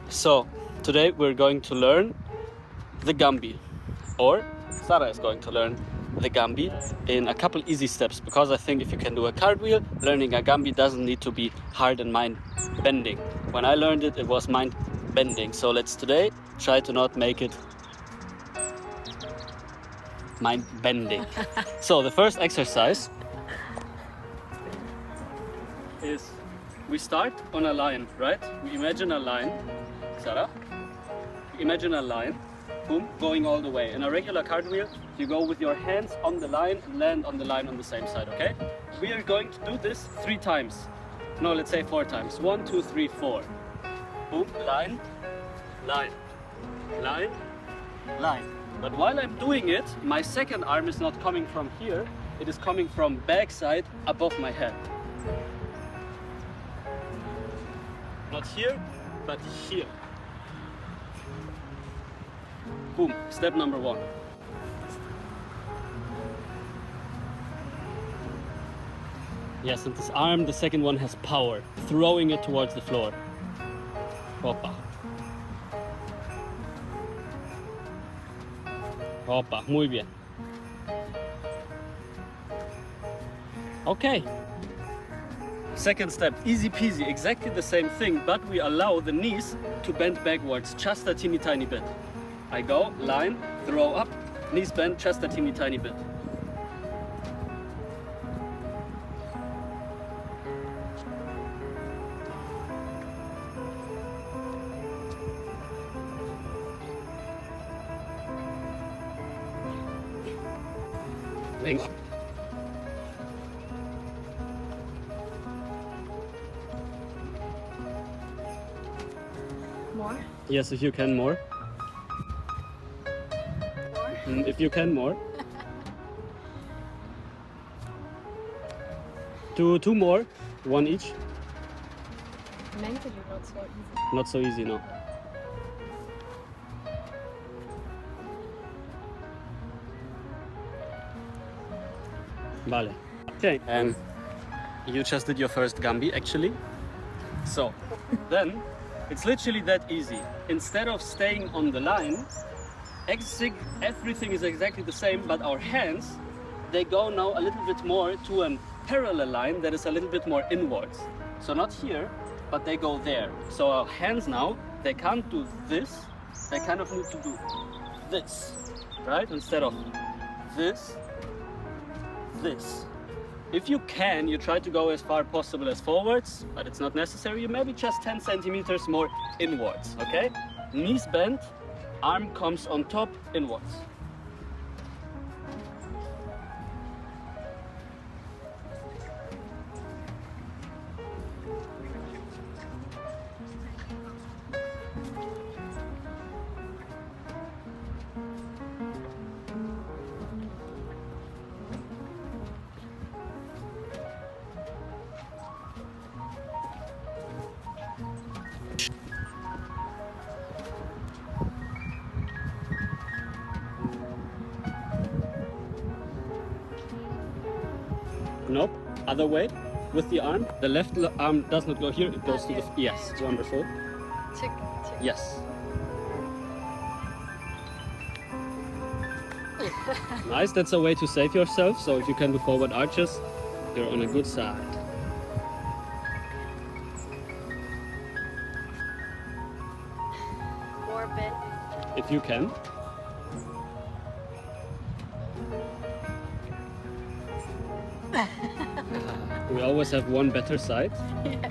So, today we're going to learn the Gambi, or Sarah is going to learn the Gambi in a couple easy steps, because I think if you can do a cartwheel, learning a Gambi doesn't need to be hard and mind bending. When I learned it, it was mind bending. So let's today try to not make it mind bending. So the first exercise is we start on a line, right? We imagine a line, Sarah. Imagine a line, boom, going all the way. In a regular cartwheel, you go with your hands on the line and land on the line on the same side, okay? We are going to do this 3 times. No, let's say 4 times. 1, 2, 3, 4. Boom, line, line, line, line. But while I'm doing it, my second arm is not coming from here. It is coming from backside above my head. Not here, but here. Boom, step number 1. Yes, and this arm, the second one, has power, throwing it towards the floor. Hoppa. Hoppa, muy bien. Okay. Second step, easy peasy, exactly the same thing, but we allow the knees to bend backwards just a teeny tiny bit. I go, line, throw up, knees bend just a teeny tiny bit. Thanks. More? Yes, if you can, more. More? If you can, more. Two more, 1 each. Mentally not so easy. Not so easy, no. Vale. Okay, and you just did your first Gambi, actually. So, then, it's literally that easy. Instead of staying on the line, everything is exactly the same, but our hands, they go now a little bit more to a parallel line that is a little bit more inwards. So not here, but they go there. So our hands now, they can't do this, they kind of need to do this, right? Instead of this. If you can, you try to go as far possible as forwards, but it's not necessary. You maybe just 10 centimeters more inwards, okay? Knees bent, arm comes on top, inwards. Nope, other way, with the arm. The left arm does not go here, it goes to the... Yes, wonderful. Check. Yes. Nice, that's a way to save yourself. So if you can do forward arches, you're on a good side. More bend. If you can. We always have one better side. Yeah.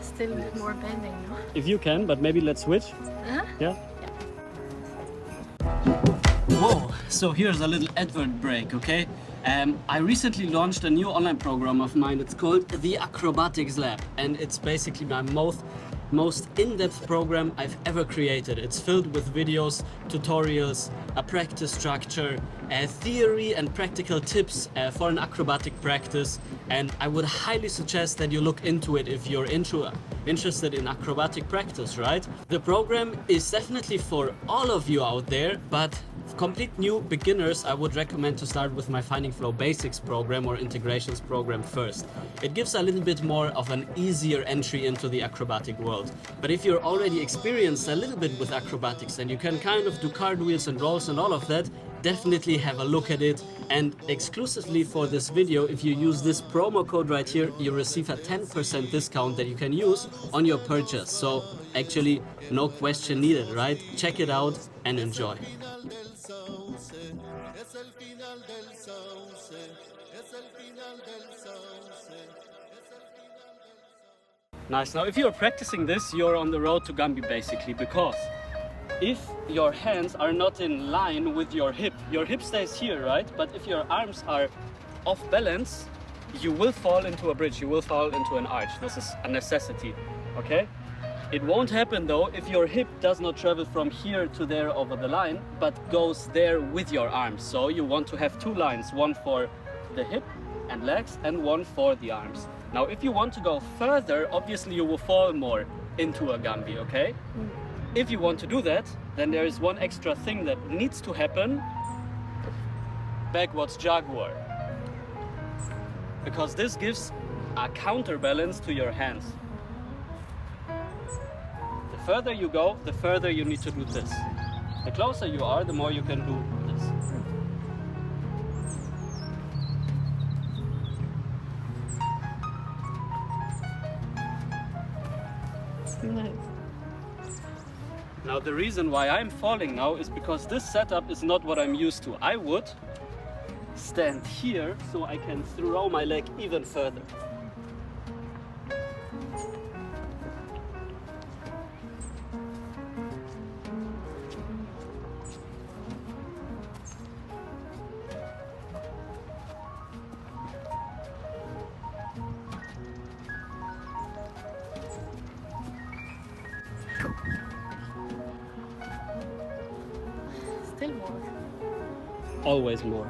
Still more bending, no? If you can, but maybe let's switch. Uh-huh. Yeah? Whoa, so here's a little advert break, okay? I recently launched a new online program of mine. It's called the Acrobatics Lab, and it's basically my most in-depth program I've ever created. It's filled with videos, tutorials, a practice structure, theory and practical tips for an acrobatic practice, and I would highly suggest that you look into it if you're interested in acrobatic practice, right? The program is definitely for all of you out there, but complete new beginners, I would recommend to start with my Finding Flow Basics program or Integrations program first. It gives a little bit more of an easier entry into the acrobatic world. But if you're already experienced a little bit with acrobatics and you can kind of do cartwheels and rolls and all of that, definitely have a look at it. And exclusively for this video, if you use this promo code right here, you receive a 10% discount that you can use on your purchase. So actually, no question needed, right? Check it out and enjoy. Nice. Now if you're practicing this, you're on the road to Gambi basically, because if your hands are not in line with your hip stays here, right? But if your arms are off balance, you will fall into a bridge, you will fall into an arch. This is a necessity, okay? It won't happen though if your hip does not travel from here to there over the line, but goes there with your arms. So you want to have two lines, one for the hip and legs and one for the arms. Now if you want to go further, obviously you will fall more into a Gambi, okay? If you want to do that, then there is one extra thing that needs to happen: backwards Jaguar. Because this gives a counterbalance to your hands. The further you go, the further you need to do this. The closer you are, the more you can do this. Nice. Now the reason why I'm falling now is because this setup is not what I'm used to. I would stand here so I can throw my leg even further. Still more. Always more.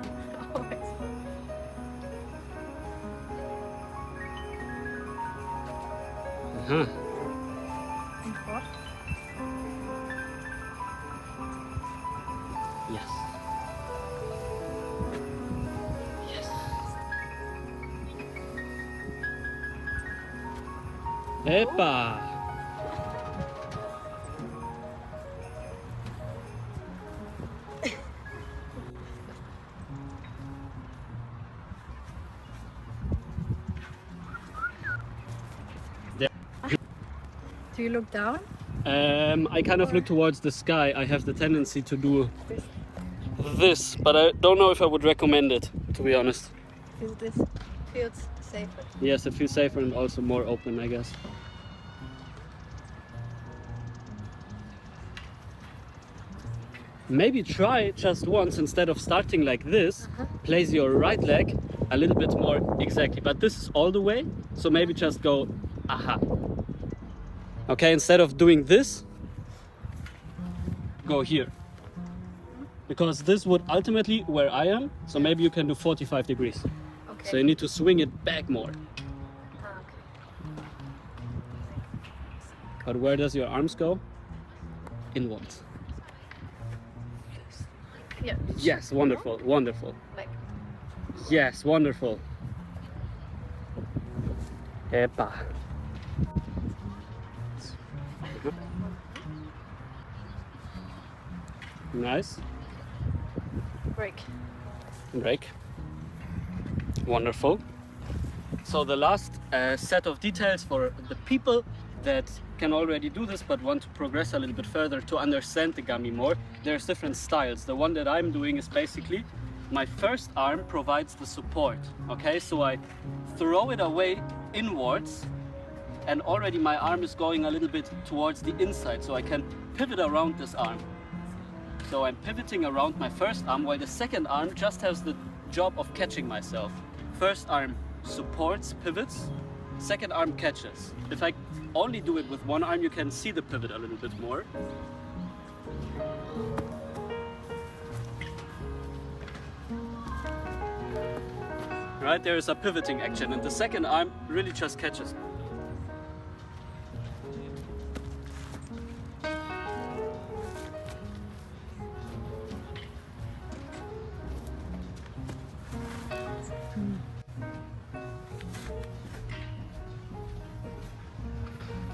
Always. Uh-huh. And what? Yes. Yes. Epa! Do you look down? I kind of look towards the sky. I have the tendency to do this, but I don't know if I would recommend it, to be honest. Is this feels safer? Yes, it feels safer and also more open, I guess. Maybe try just once, instead of starting like this, place your right leg a little bit more exactly. But this is all the way, so maybe just go aha. Okay, instead of doing this, go here. Because this would ultimately where I am, so maybe you can do 45 degrees. Okay. So you need to swing it back more. Ah, okay. But where does your arms go? Inwards. Yeah. Yes, wonderful, wonderful. Like. Yes, wonderful. Epa. Nice. Break. Break. Wonderful. So the last set of details for the people that can already do this but want to progress a little bit further to understand the Gambi more, there's different styles. The one that I'm doing is basically my first arm provides the support. Okay, so I throw it away inwards and already my arm is going a little bit towards the inside, so I can pivot around this arm. So I'm pivoting around my first arm while the second arm just has the job of catching myself. First arm supports, pivots, second arm catches. If I only do it with one arm, you can see the pivot a little bit more. Right, there is a pivoting action, and the second arm really just catches.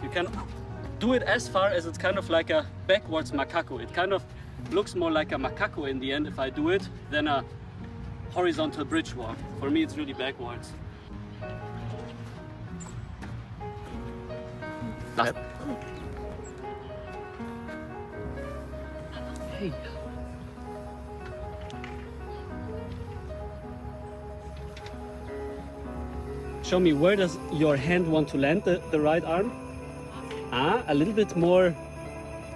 You can do it as far as it's kind of like a backwards macaco. It kind of looks more like a macaco in the end if I do it than a horizontal bridge walk. For me, it's really backwards. Yep. Hey. Show me, where does your hand want to land the right arm? Ah, a little bit more.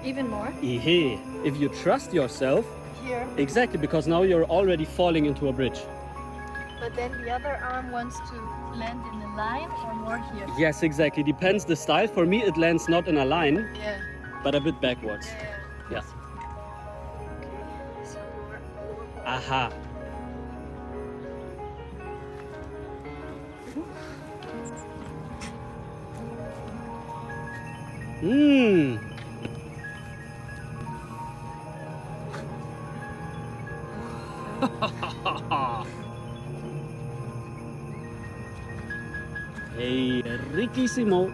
Even more? Ihe. If you trust yourself, Here. exactly, because now you're already falling into a bridge. But then the other arm wants to land in a line or more here? Yes, exactly. Depends the style. For me, it lands not in a line, Yeah. but a bit backwards. Yeah. Yeah. Okay. So we're Aha. Mmm. Hey, riquísimo.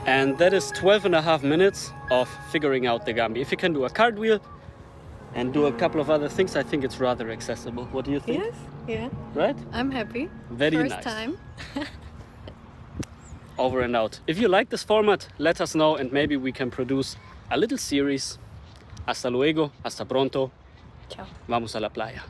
And that is 12.5 minutes of figuring out the Gambi. If you can do a cartwheel and do a couple of other things, I think it's rather accessible. What do you think? Yes. Yeah. Right? I'm happy. Very First nice. time. Over and out. If you like this format, let us know and maybe we can produce a little series. Hasta luego, hasta pronto. Ciao. Vamos a la playa.